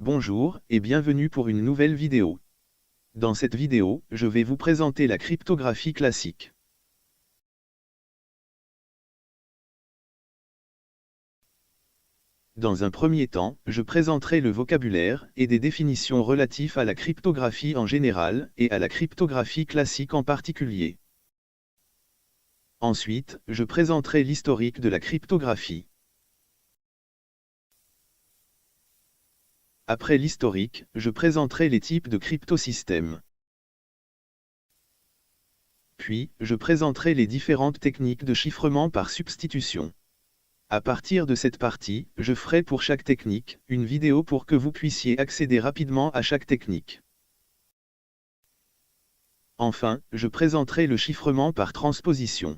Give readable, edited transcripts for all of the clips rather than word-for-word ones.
Bonjour et bienvenue pour une nouvelle vidéo. Dans cette vidéo, je vais vous présenter la cryptographie classique. Dans un premier temps, je présenterai le vocabulaire et des définitions relatives à la cryptographie en général et à la cryptographie classique en particulier. Ensuite, je présenterai l'historique de la cryptographie. Après l'historique, je présenterai les types de cryptosystèmes. Puis, je présenterai les différentes techniques de chiffrement par substitution. À partir de cette partie, je ferai pour chaque technique, une vidéo pour que vous puissiez accéder rapidement à chaque technique. Enfin, je présenterai le chiffrement par transposition.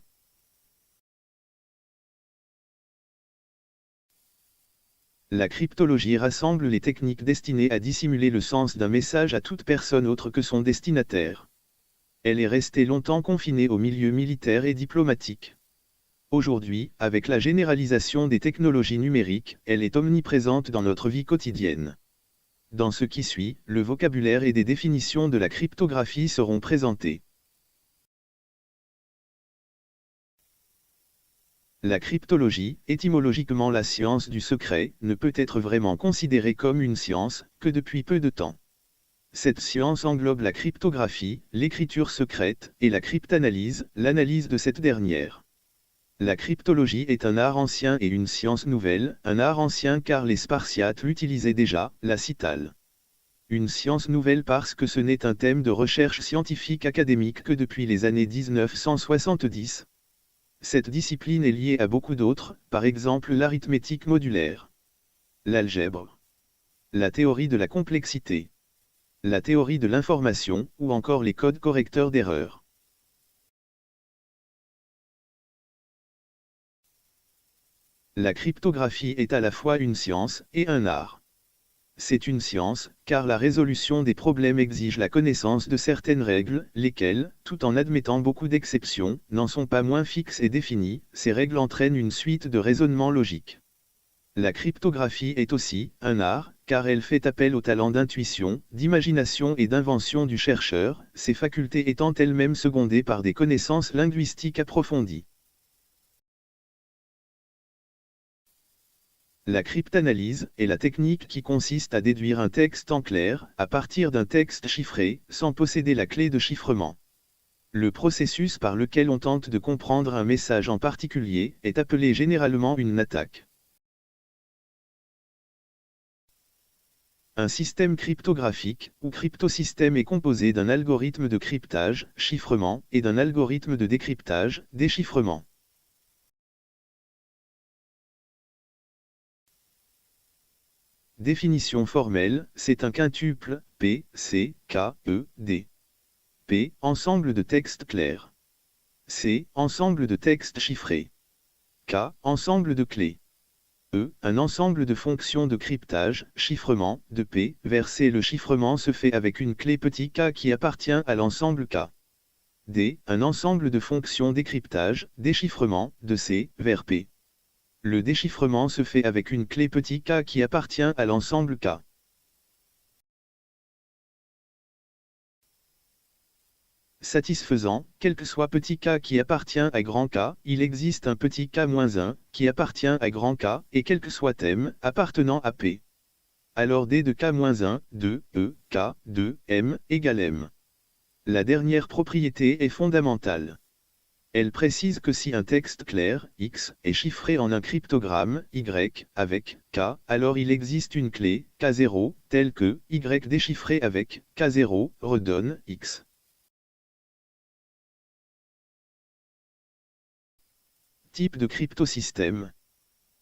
La cryptologie rassemble les techniques destinées à dissimuler le sens d'un message à toute personne autre que son destinataire. Elle est restée longtemps confinée au milieu militaire et diplomatique. Aujourd'hui, avec la généralisation des technologies numériques, elle est omniprésente dans notre vie quotidienne. Dans ce qui suit, le vocabulaire et des définitions de la cryptographie seront présentés. La cryptologie, étymologiquement la science du secret, ne peut être vraiment considérée comme une science, que depuis peu de temps. Cette science englobe la cryptographie, l'écriture secrète, et la cryptanalyse, l'analyse de cette dernière. La cryptologie est un art ancien et une science nouvelle, un art ancien car les Spartiates l'utilisaient déjà, la citale. Une science nouvelle parce que ce n'est un thème de recherche scientifique académique que depuis les années 1970. Cette discipline est liée à beaucoup d'autres, par exemple l'arithmétique modulaire, l'algèbre, la théorie de la complexité, la théorie de l'information, ou encore les codes correcteurs d'erreurs. La cryptographie est à la fois une science et un art. C'est une science, car la résolution des problèmes exige la connaissance de certaines règles, lesquelles, tout en admettant beaucoup d'exceptions, n'en sont pas moins fixes et définies. Ces règles entraînent une suite de raisonnements logiques. La cryptographie est aussi un art, car elle fait appel au talent d'intuition, d'imagination et d'invention du chercheur, ces facultés étant elles-mêmes secondées par des connaissances linguistiques approfondies. La cryptanalyse est la technique qui consiste à déduire un texte en clair, à partir d'un texte chiffré, sans posséder la clé de chiffrement. Le processus par lequel on tente de comprendre un message en particulier est appelé généralement une attaque. Un système cryptographique, ou cryptosystème est composé d'un algorithme de cryptage, chiffrement, et d'un algorithme de décryptage, déchiffrement. Définition formelle, c'est un quintuple, P, C, K, E, D. P, ensemble de textes clairs. C, ensemble de textes chiffrés. K, ensemble de clés. E, un ensemble de fonctions de cryptage, chiffrement, de P, vers C. Le chiffrement se fait avec une clé petit k qui appartient à l'ensemble K. D, un ensemble de fonctions décryptage, déchiffrement, de C, vers P. Le déchiffrement se fait avec une clé petit k qui appartient à l'ensemble K. Satisfaisant, quel que soit petit k qui appartient à grand K, il existe un petit k-1 qui appartient à grand K, et quel que soit m appartenant à P. Alors D de k-1, 2, E, K, 2, M, égale M. La dernière propriété est fondamentale. Elle précise que si un texte clair, X, est chiffré en un cryptogramme, Y, avec K, alors il existe une clé, K0, telle que, Y déchiffré avec K0, redonne X. Type de cryptosystème.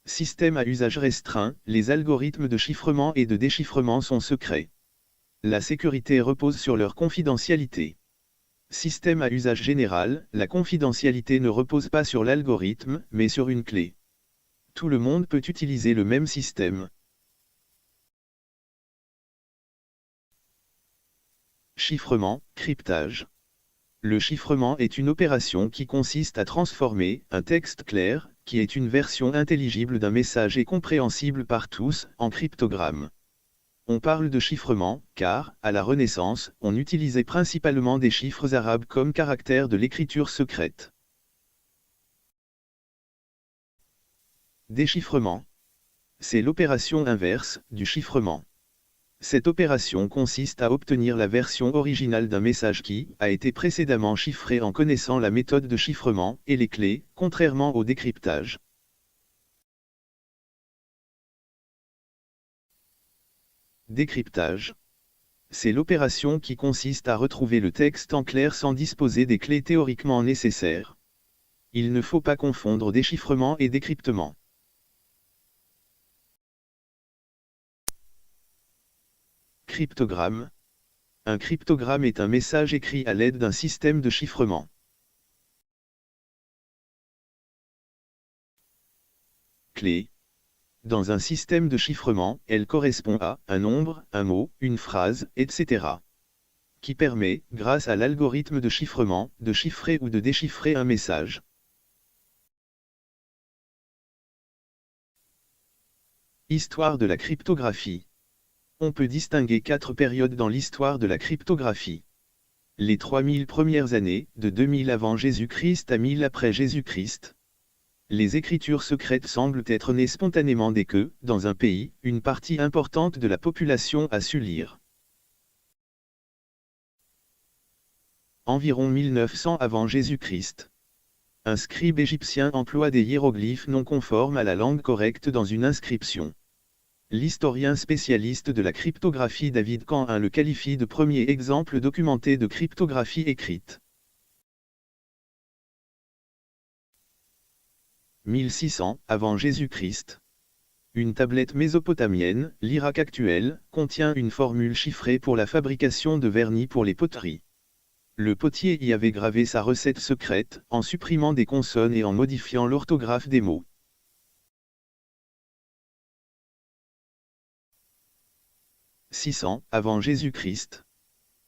Système à usage restreint, les algorithmes de chiffrement et de déchiffrement sont secrets. La sécurité repose sur leur confidentialité. Système à usage général, la confidentialité ne repose pas sur l'algorithme, mais sur une clé. Tout le monde peut utiliser le même système. Chiffrement, cryptage. Le chiffrement est une opération qui consiste à transformer un texte clair, qui est une version intelligible d'un message et compréhensible par tous, en cryptogramme. On parle de chiffrement, car, à la Renaissance, on utilisait principalement des chiffres arabes comme caractères de l'écriture secrète. Déchiffrement. C'est l'opération inverse du chiffrement. Cette opération consiste à obtenir la version originale d'un message qui a été précédemment chiffré en connaissant la méthode de chiffrement et les clés, contrairement au décryptage. Décryptage. C'est l'opération qui consiste à retrouver le texte en clair sans disposer des clés théoriquement nécessaires. Il ne faut pas confondre déchiffrement et décryptement. Cryptogramme. Un cryptogramme est un message écrit à l'aide d'un système de chiffrement. Clé. Dans un système de chiffrement, elle correspond à un nombre, un mot, une phrase, etc. qui permet, grâce à l'algorithme de chiffrement, de chiffrer ou de déchiffrer un message. Histoire de la cryptographie. On peut distinguer 4 périodes dans l'histoire de la cryptographie. Les 3000 premières années, de 2000 avant Jésus-Christ à 1000 après Jésus-Christ. Les écritures secrètes semblent être nées spontanément dès que, dans un pays, une partie importante de la population a su lire. Environ 1900 avant Jésus-Christ. Un scribe égyptien emploie des hiéroglyphes non conformes à la langue correcte dans une inscription. L'historien spécialiste de la cryptographie David Canhain le qualifie de premier exemple documenté de cryptographie écrite. 1600 avant Jésus-Christ. Une tablette mésopotamienne, l'Irak actuel, contient une formule chiffrée pour la fabrication de vernis pour les poteries. Le potier y avait gravé sa recette secrète, en supprimant des consonnes et en modifiant l'orthographe des mots. 600 avant Jésus-Christ.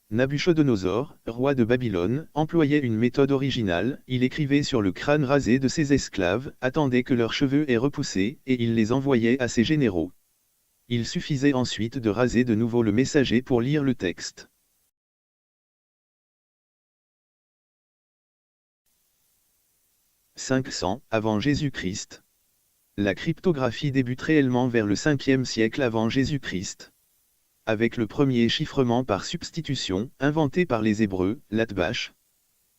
Nabuchodonosor, roi de Babylone, employait une méthode originale, il écrivait sur le crâne rasé de ses esclaves, attendait que leurs cheveux aient repoussé, et il les envoyait à ses généraux. Il suffisait ensuite de raser de nouveau le messager pour lire le texte. « 500 avant Jésus-Christ. La cryptographie débute réellement vers le 5e siècle avant Jésus-Christ. Avec le premier chiffrement par substitution, inventé par les Hébreux, l'Atbash.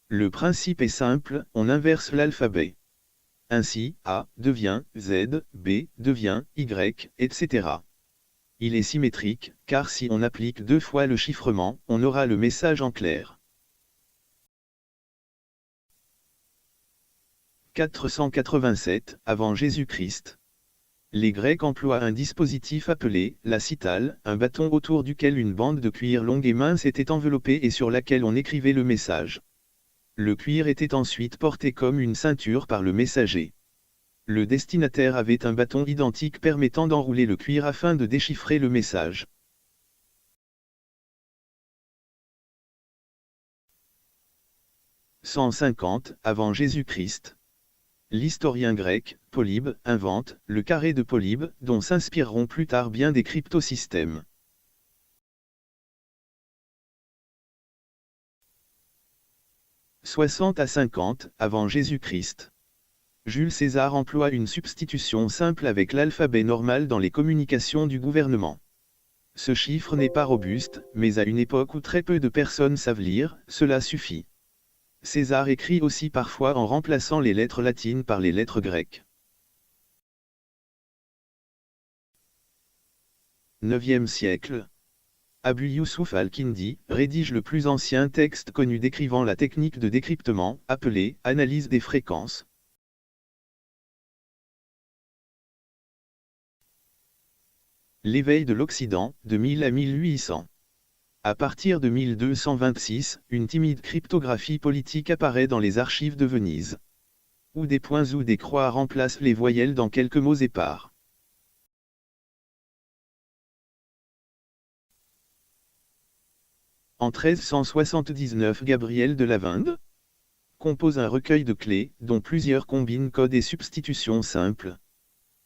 Le principe est simple, on inverse l'alphabet. Ainsi, A devient Z, B devient Y, etc. Il est symétrique, car si on applique 2 fois le chiffrement, on aura le message en clair. 487 avant Jésus-Christ. Les Grecs emploient un dispositif appelé la citale, un bâton autour duquel une bande de cuir longue et mince était enveloppée et sur laquelle on écrivait le message. Le cuir était ensuite porté comme une ceinture par le messager. Le destinataire avait un bâton identique permettant d'enrouler le cuir afin de déchiffrer le message. « 150 avant Jésus-Christ. L'historien grec, Polybe, invente le carré de Polybe, dont s'inspireront plus tard bien des cryptosystèmes. « 60 à 50 avant Jésus-Christ. Jules César emploie une substitution simple avec l'alphabet normal dans les communications du gouvernement. Ce chiffre n'est pas robuste, mais à une époque où très peu de personnes savent lire, cela suffit. César écrit aussi parfois en remplaçant les lettres latines par les lettres grecques. 9e siècle. Abu Youssouf al-Kindi rédige le plus ancien texte connu décrivant la technique de décryptement, appelée « analyse des fréquences ». L'éveil de l'Occident, de 1000 à 1800. À partir de 1226, une timide cryptographie politique apparaît dans les archives de Venise. Où des points ou des croix remplacent les voyelles dans quelques mots épars. En 1379, Gabriel de Lavinde compose un recueil de clés, dont plusieurs combinent code et substitutions simples.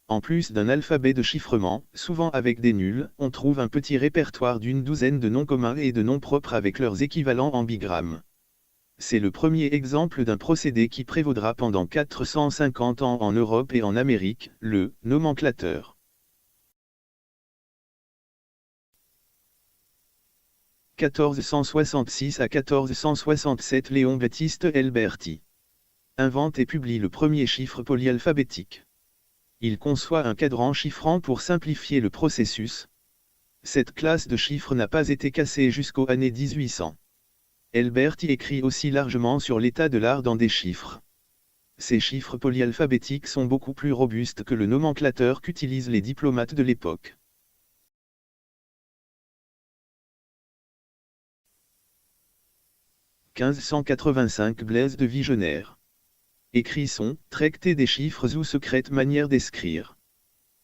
En plus d'un alphabet de chiffrement, souvent avec des nuls, on trouve un petit répertoire d'une douzaine de noms communs et de noms propres avec leurs équivalents en bigrammes. C'est le premier exemple d'un procédé qui prévaudra pendant 450 ans en Europe et en Amérique, le nomenclateur. 1466 à 1467 Léon Baptiste Elberti invente et publie le premier chiffre polyalphabétique. Il conçoit un cadran chiffrant pour simplifier le processus. Cette classe de chiffres n'a pas été cassée jusqu'aux années 1800. Elberti écrit aussi largement sur l'état de l'art dans des chiffres. Ces chiffres polyalphabétiques sont beaucoup plus robustes que le nomenclateur qu'utilisent les diplomates de l'époque. « 1585 Blaise de Vigenère écrit son « Tracté des chiffres ou secrète manière d'écrire ».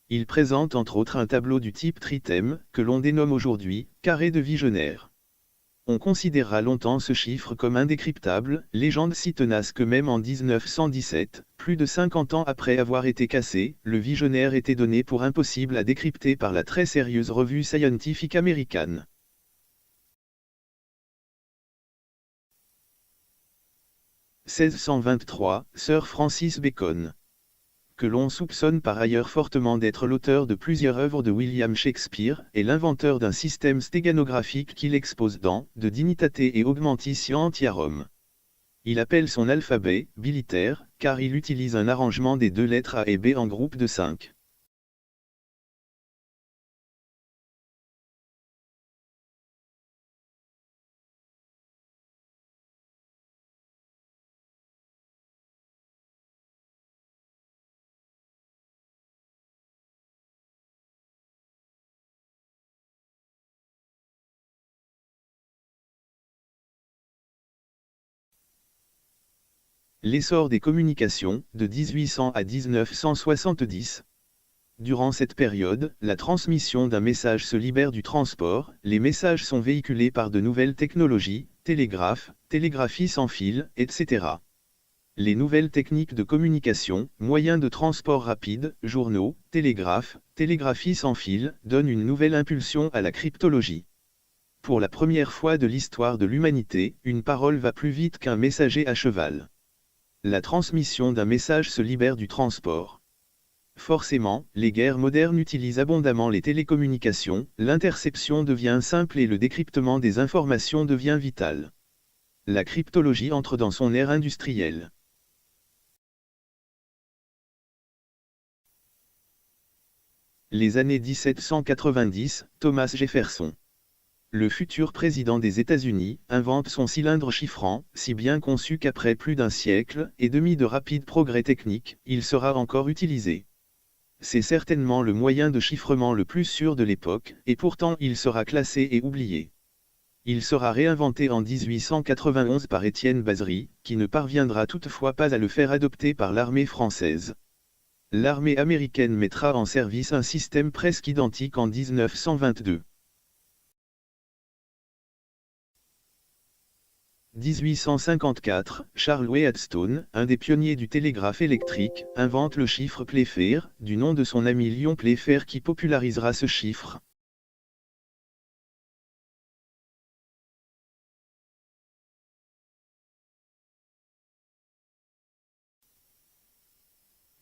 Il présente entre autres un tableau du type tritème, que l'on dénomme aujourd'hui « carré de Vigenère ». On considéra longtemps ce chiffre comme indécryptable, légende si tenace que même en 1917, plus de 50 ans après avoir été cassé, le Vigenère était donné pour impossible à décrypter par la très sérieuse revue Scientific American. « 1623, Sir Francis Bacon. Que l'on soupçonne par ailleurs fortement d'être l'auteur de plusieurs œuvres de William Shakespeare, et l'inventeur d'un système stéganographique qu'il expose dans De Dignitate et Augmentis Scientiarum. Il appelle son alphabet bilitaire, car il utilise un arrangement des deux lettres A et B en groupe de 5. L'essor des communications, de 1800 à 1970. Durant cette période, la transmission d'un message se libère du transport, les messages sont véhiculés par de nouvelles technologies, télégraphe, télégraphie sans fil, etc. Les nouvelles techniques de communication, moyens de transport rapide, journaux, télégraphes, télégraphie sans fil, donnent une nouvelle impulsion à la cryptologie. Pour la première fois de l'histoire de l'humanité, une parole va plus vite qu'un messager à cheval. La transmission d'un message se libère du transport. Forcément, les guerres modernes utilisent abondamment les télécommunications, l'interception devient simple et le décryptement des informations devient vital. La cryptologie entre dans son ère industrielle. Les années 1790, Thomas Jefferson. Le futur président des États-Unis invente son cylindre chiffrant, si bien conçu qu'après plus d'un siècle et demi de rapides progrès techniques, il sera encore utilisé. C'est certainement le moyen de chiffrement le plus sûr de l'époque, et pourtant il sera classé et oublié. Il sera réinventé en 1891 par Étienne Bazry, qui ne parviendra toutefois pas à le faire adopter par l'armée française. L'armée américaine mettra en service un système presque identique en 1922. 1854, Charles Wheatstone, un des pionniers du télégraphe électrique, invente le chiffre Playfair, du nom de son ami Lyon Playfair qui popularisera ce chiffre.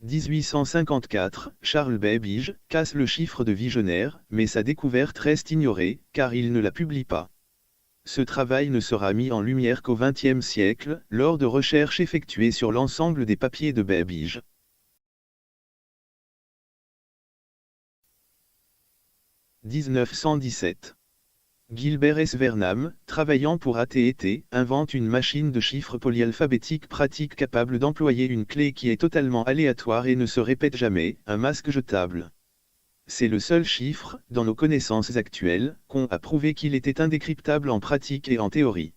« 1854, Charles Babbage casse le chiffre de Vigenère, mais sa découverte reste ignorée, car il ne la publie pas. Ce travail ne sera mis en lumière qu'au XXe siècle, lors de recherches effectuées sur l'ensemble des papiers de Babbage. 1917. Gilbert S. Vernam, travaillant pour AT&T, invente une machine de chiffres polyalphabétique pratique capable d'employer une clé qui est totalement aléatoire et ne se répète jamais, un masque jetable. C'est le seul chiffre, dans nos connaissances actuelles, qu'on a prouvé qu'il était indécryptable en pratique et en théorie.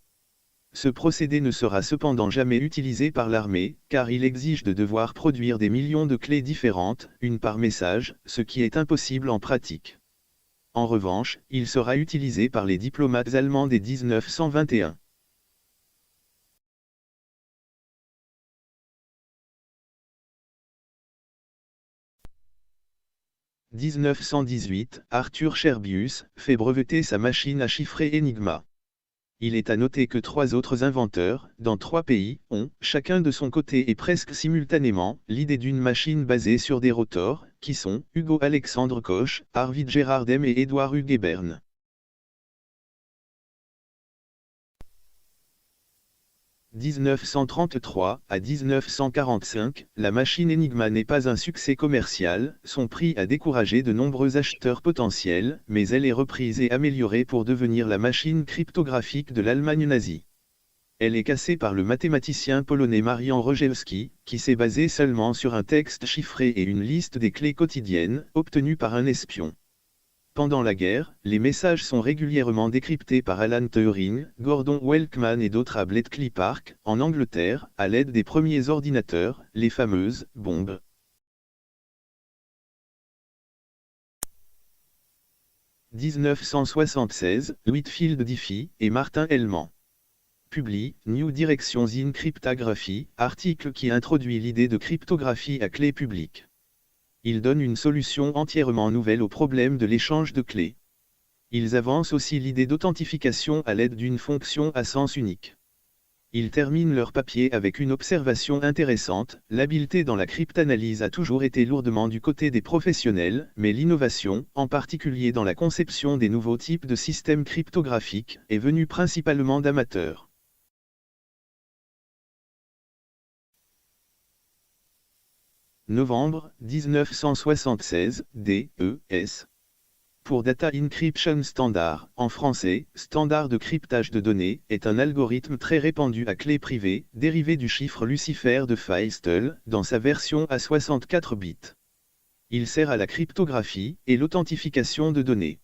Ce procédé ne sera cependant jamais utilisé par l'armée, car il exige de devoir produire des millions de clés différentes, une par message, ce qui est impossible en pratique. En revanche, il sera utilisé par les diplomates allemands dès 1921. 1918, Arthur Scherbius fait breveter sa machine à chiffrer Enigma. Il est à noter que 3 autres inventeurs, dans 3 pays, ont, chacun de son côté et presque simultanément, l'idée d'une machine basée sur des rotors, qui sont Hugo Alexandre Koch, Arvid Gerhardem et Edouard Hugues-Bern. « 1933 à 1945, la machine Enigma n'est pas un succès commercial, son prix a découragé de nombreux acheteurs potentiels, mais elle est reprise et améliorée pour devenir la machine cryptographique de l'Allemagne nazie. Elle est cassée par le mathématicien polonais Marian Rogewski, qui s'est basé seulement sur un texte chiffré et une liste des clés quotidiennes, obtenues par un espion. Pendant la guerre, les messages sont régulièrement décryptés par Alan Turing, Gordon Welkman et d'autres à Bletchley Park, en Angleterre, à l'aide des premiers ordinateurs, les fameuses bombes. « 1976, Whitfield Diffie et Martin Hellman publient « New Directions in Cryptography », article qui introduit l'idée de cryptographie à clé publique. Ils donnent une solution entièrement nouvelle au problème de l'échange de clés. Ils avancent aussi l'idée d'authentification à l'aide d'une fonction à sens unique. Ils terminent leur papier avec une observation intéressante: l'habileté dans la cryptanalyse a toujours été lourdement du côté des professionnels, mais l'innovation, en particulier dans la conception des nouveaux types de systèmes cryptographiques, est venue principalement d'amateurs. Novembre 1976, DES. Pour Data Encryption Standard, en français, standard de cryptage de données, est un algorithme très répandu à clé privée, dérivé du chiffre Lucifer de Feistel, dans sa version à 64 bits. Il sert à la cryptographie et l'authentification de données.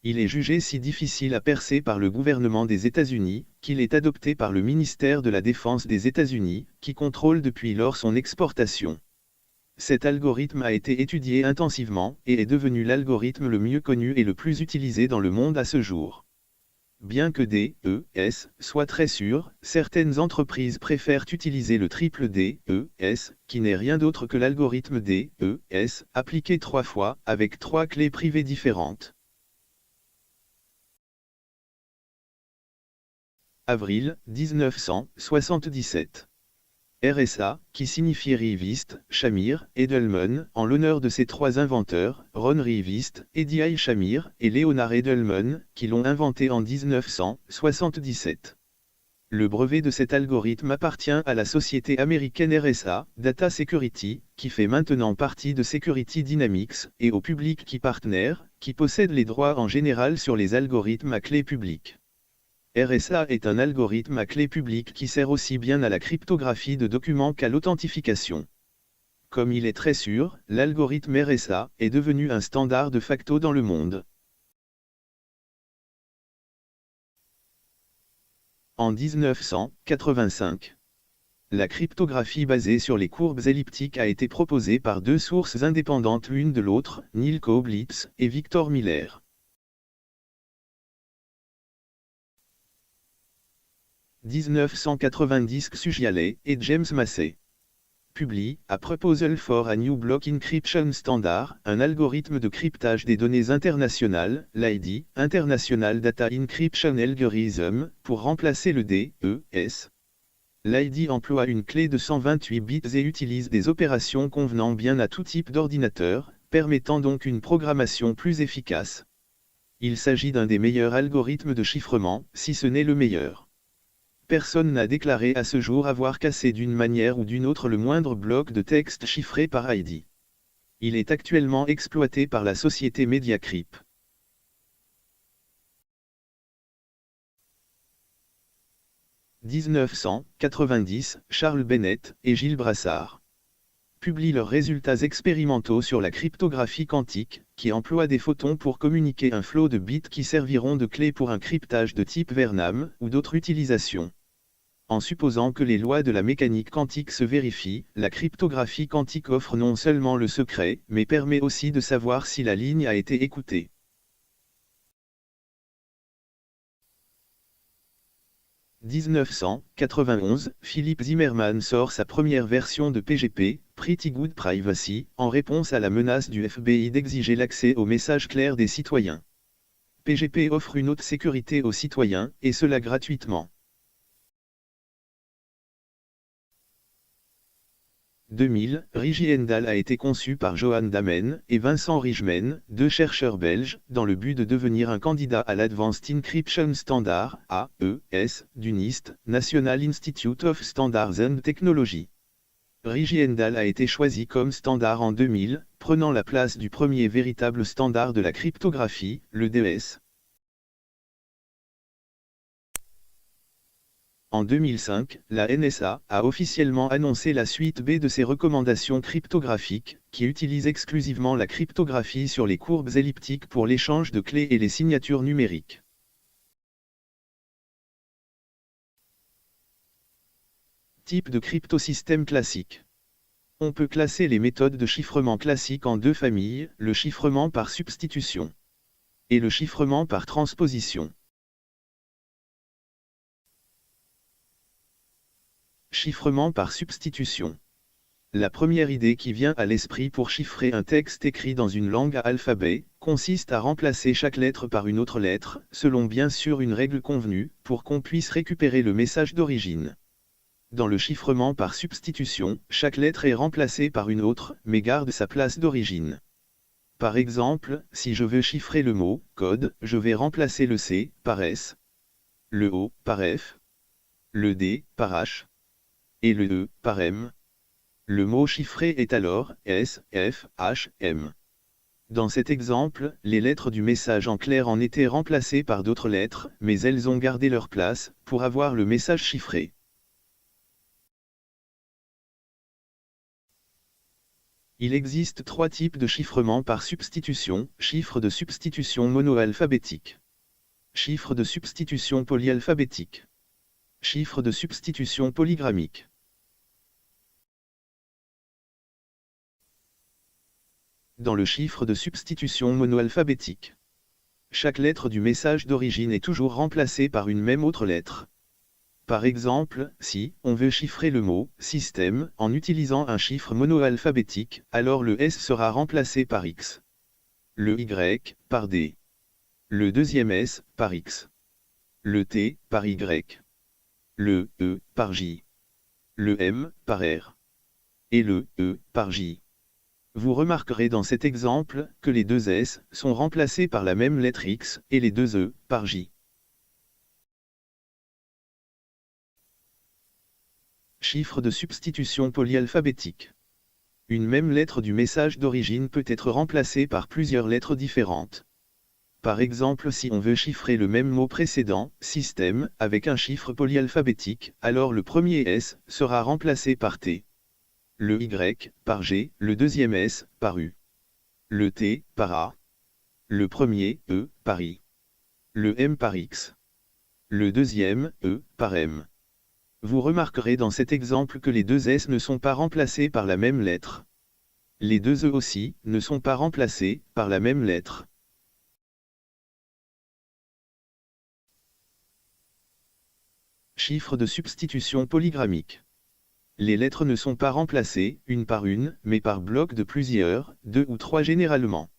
Il est jugé si difficile à percer par le gouvernement des États-Unis, qu'il est adopté par le ministère de la Défense des États-Unis, qui contrôle depuis lors son exportation. Cet algorithme a été étudié intensivement, et est devenu l'algorithme le mieux connu et le plus utilisé dans le monde à ce jour. Bien que DES soit très sûr, certaines entreprises préfèrent utiliser le triple DES, qui n'est rien d'autre que l'algorithme DES, appliqué 3 fois, avec 3 clés privées différentes. Avril 1977. RSA, qui signifie Rivist, Shamir, Edelman, en l'honneur de ces 3 inventeurs, Ron Rivist, Eddie I. Shamir, et Leonard Edelman, qui l'ont inventé en 1977. Le brevet de cet algorithme appartient à la société américaine RSA, Data Security, qui fait maintenant partie de Security Dynamics, et au Public Key Partner, qui possède les droits en général sur les algorithmes à clé publique. RSA est un algorithme à clé publique qui sert aussi bien à la cryptographie de documents qu'à l'authentification. Comme il est très sûr, l'algorithme RSA est devenu un standard de facto dans le monde. En 1985, la cryptographie basée sur les courbes elliptiques a été proposée par 2 sources indépendantes l'une de l'autre, Neil Koblitz et Victor Miller. 1990, Xu et James Massey publient A Proposal for a New Block Encryption Standard, un algorithme de cryptage des données internationales, l'ID, International Data Encryption Algorithm, pour remplacer le DES. L'ID emploie une clé de 128 bits et utilise des opérations convenant bien à tout type d'ordinateur, permettant donc une programmation plus efficace. Il s'agit d'un des meilleurs algorithmes de chiffrement, si ce n'est le meilleur. Personne n'a déclaré à ce jour avoir cassé d'une manière ou d'une autre le moindre bloc de texte chiffré par ID. Il est actuellement exploité par la société Mediacrypt. « 1990, Charles Bennett et Gilles Brassard publient leurs résultats expérimentaux sur la cryptographie quantique, qui emploie des photons pour communiquer un flot de bits qui serviront de clé pour un cryptage de type Vernam, ou d'autres utilisations. En supposant que les lois de la mécanique quantique se vérifient, la cryptographie quantique offre non seulement le secret, mais permet aussi de savoir si la ligne a été écoutée. « 1991, Philipp Zimmermann sort sa première version de PGP, Pretty Good Privacy, en réponse à la menace du FBI d'exiger l'accès aux messages clairs des citoyens. PGP offre une haute sécurité aux citoyens, et cela gratuitement. 2000, Rigiendal a été conçu par Johan Damen et Vincent Rijmen, deux chercheurs belges, dans le but de devenir un candidat à l'Advanced Encryption Standard, AES, du NIST, National Institute of Standards and Technology. Rigiendal a été choisi comme standard en 2000, prenant la place du premier véritable standard de la cryptographie, le DES. En 2005, la NSA a officiellement annoncé la suite B de ses recommandations cryptographiques, qui utilisent exclusivement la cryptographie sur les courbes elliptiques pour l'échange de clés et les signatures numériques. Type de cryptosystème classique. On peut classer les méthodes de chiffrement classiques en deux familles, le chiffrement par substitution et le chiffrement par transposition. Chiffrement par substitution. La première idée qui vient à l'esprit pour chiffrer un texte écrit dans une langue à alphabet, consiste à remplacer chaque lettre par une autre lettre, selon bien sûr une règle convenue, pour qu'on puisse récupérer le message d'origine. Dans le chiffrement par substitution, chaque lettre est remplacée par une autre, mais garde sa place d'origine. Par exemple, si je veux chiffrer le mot « code », je vais remplacer le C par S, le O par F, le D par H, et le E par M. Le mot chiffré est alors S, F, H, M. Dans cet exemple, les lettres du message en clair en étaient remplacées par d'autres lettres, mais elles ont gardé leur place, pour avoir le message chiffré. Il existe trois types de chiffrement par substitution, chiffre de substitution monoalphabétique, chiffre de substitution polyalphabétique, chiffre de substitution polygrammique. Dans le chiffre de substitution monoalphabétique, chaque lettre du message d'origine est toujours remplacée par une même autre lettre. Par exemple, si on veut chiffrer le mot « système » en utilisant un chiffre monoalphabétique, alors le S sera remplacé par X, le Y par D, le deuxième S par X, le T par Y, le E par J, le M par R, et le E par J. Vous remarquerez dans cet exemple que les deux S sont remplacés par la même lettre X et les deux E par J. Chiffre de substitution polyalphabétique. Une même lettre du message d'origine peut être remplacée par plusieurs lettres différentes. Par exemple, si on veut chiffrer le même mot précédent, système, avec un chiffre polyalphabétique, alors le premier S sera remplacé par T, le Y par G, le deuxième S par U, le T par A, le premier E par I, le M par X, le deuxième E par M. Vous remarquerez dans cet exemple que les deux S ne sont pas remplacés par la même lettre. Les deux E aussi ne sont pas remplacés par la même lettre. Chiffre de substitution polygrammique. Les lettres ne sont pas remplacées, une par une, mais par blocs de plusieurs, deux ou trois généralement.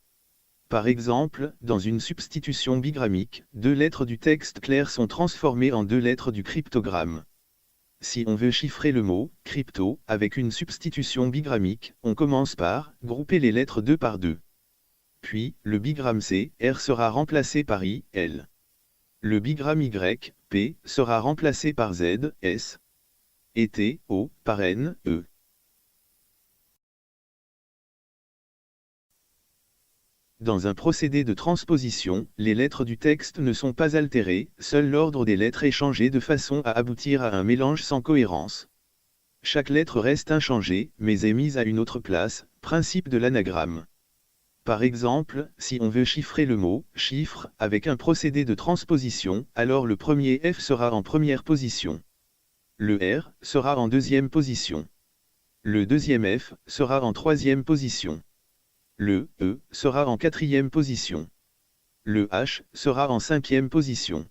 Par exemple, dans une substitution bigrammique, deux lettres du texte clair sont transformées en deux lettres du cryptogramme. Si on veut chiffrer le mot « crypto » avec une substitution bigrammique, on commence par grouper les lettres deux par deux. Puis, le bigramme C, R sera remplacé par I, L. Le bigramme Y, P, sera remplacé par Z, S. Et T, O, par N, E. Dans un procédé de transposition, les lettres du texte ne sont pas altérées, seul l'ordre des lettres est changé de façon à aboutir à un mélange sans cohérence. Chaque lettre reste inchangée, mais est mise à une autre place, principe de l'anagramme. Par exemple, si on veut chiffrer le mot « chiffre » avec un procédé de transposition, alors le premier F sera en première position. Le R sera en deuxième position. Le deuxième F sera en troisième position. Le E sera en quatrième position. Le H sera en cinquième position.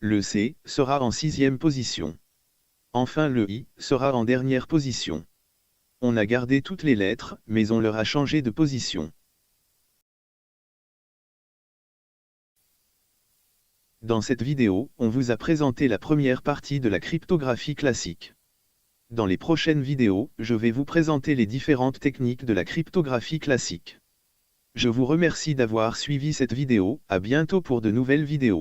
Le C sera en sixième position. Enfin le I sera en dernière position. On a gardé toutes les lettres, mais on leur a changé de position. Dans cette vidéo, on vous a présenté la première partie de la cryptographie classique. Dans les prochaines vidéos, je vais vous présenter les différentes techniques de la cryptographie classique. Je vous remercie d'avoir suivi cette vidéo, à bientôt pour de nouvelles vidéos.